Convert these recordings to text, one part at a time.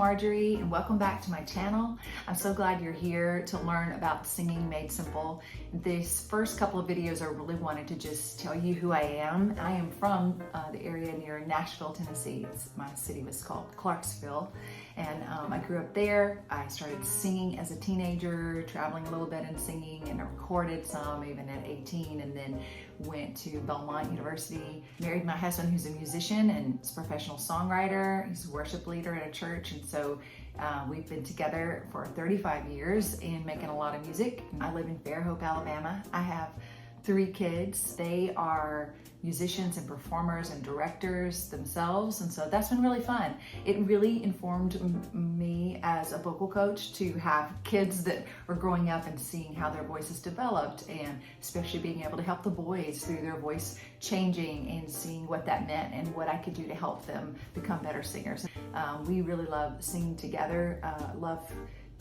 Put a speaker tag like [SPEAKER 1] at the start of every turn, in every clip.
[SPEAKER 1] Marjorie and welcome back to my channel. I'm so glad you're here to learn about singing made simple. This first couple of videos I really wanted to just tell you who I am. I am from the area near Nashville, Tennessee. My city was called Clarksville, and I grew up there. I started singing as a teenager, traveling a little bit and singing, and I recorded some even at 18, and then went to Belmont University, married my husband who's a musician and is a professional songwriter. He's a worship leader at a church, and so we've been together for 35 years and making a lot of music. I live in Fairhope, Alabama. I have 3 kids. They are musicians and performers and directors themselves, and so that's been really fun. It really informed me as a vocal coach to have kids that are growing up and seeing how their voices developed, and especially being able to help the boys through their voice changing and seeing what that meant and what I could do to help them become better singers. We really love singing together, love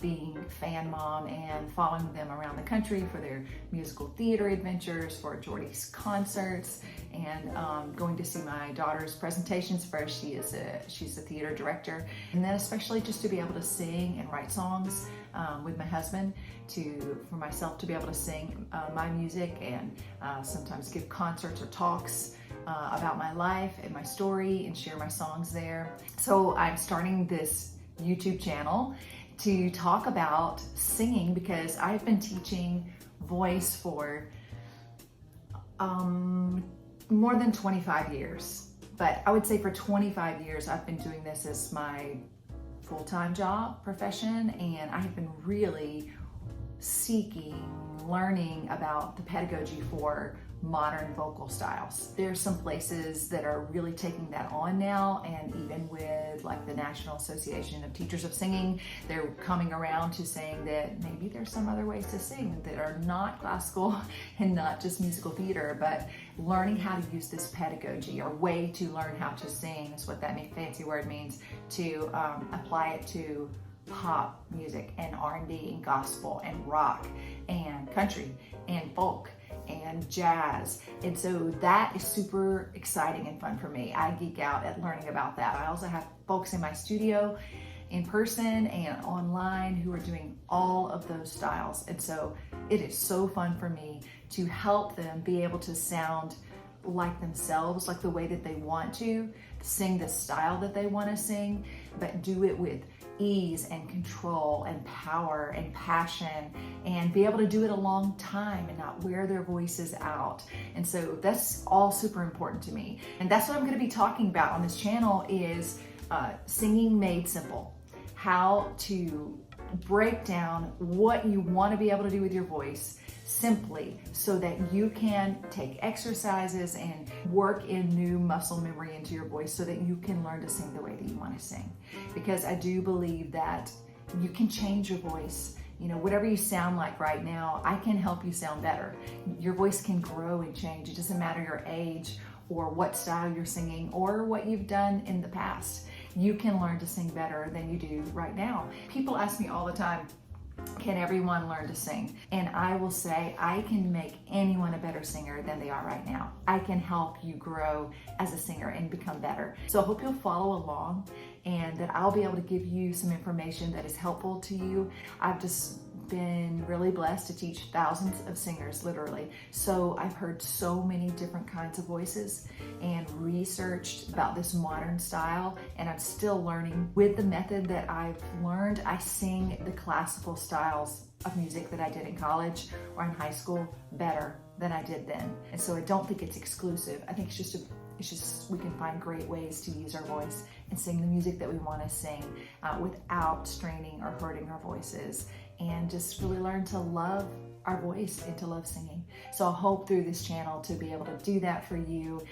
[SPEAKER 1] being fan mom and following them around the country for their musical theater adventures, for Jordy's concerts, and going to see my daughter's presentations first. She's a theater director, and then especially just to be able to sing and write songs with my husband, for myself to be able to sing my music and sometimes give concerts or talks about my life and my story and share my songs there. So I'm starting this YouTube channel to talk about singing because I've been teaching voice for more than 25 years. But I would say for 25 years I've been doing this as my full-time job profession, and I have been really learning about the pedagogy for modern vocal styles. There's some places that are really taking that on now, and even with like the National Association of Teachers of Singing, they're coming around to saying that maybe there's some other ways to sing that are not classical and not just musical theater, but learning how to use this pedagogy or way to learn how to sing is what that fancy word means, to apply it to pop music and R&B and gospel and rock and country and folk and jazz. And so that is super exciting and fun for me. I geek out at learning about that. I also have folks in my studio in person and online who are doing all of those styles. And so it is so fun for me to help them be able to sound like themselves, like the way that they want to sing the style that they want to sing, but do it with ease and control and power and passion, and be able to do it a long time and not wear their voices out. And so that's all super important to me. And that's what I'm going to be talking about on this channel is singing made simple. How to break down what you want to be able to do with your voice simply so that you can take exercises and work in new muscle memory into your voice so that you can learn to sing the way that you want to sing. Because I do believe that you can change your voice. You know, whatever you sound like right now, I can help you sound better. Your voice can grow and change. It doesn't matter your age or what style you're singing or what you've done in the past. You can learn to sing better than you do right now. People ask me all the time, can everyone learn to sing? And I will say, I can make anyone a better singer than they are right now. I can help you grow as a singer and become better. So I hope you'll follow along and that I'll be able to give you some information that is helpful to you. I've just been really blessed to teach thousands of singers, literally. So I've heard so many different kinds of voices and researched about this modern style, and I'm still learning. With the method that I've learned, I sing the classical styles of music that I did in college or in high school better than I did then. And so I don't think it's exclusive. I think it's just we can find great ways to use our voice and sing the music that we want to sing without straining or hurting our voices, and just really learn to love our voice and to love singing. So I hope through this channel to be able to do that for you,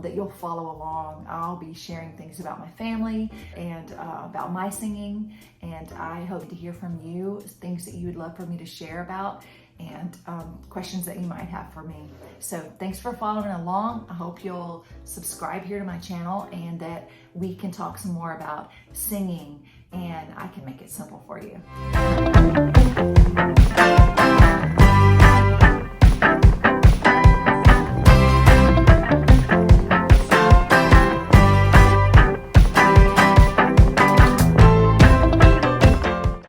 [SPEAKER 1] that you'll follow along. I'll be sharing things about my family and about my singing, and I hope to hear from you, things that you would love for me to share about, and questions that you might have for me. So thanks for following along. I hope you'll subscribe here to my channel and that we can talk some more about singing, and I can make it simple for you.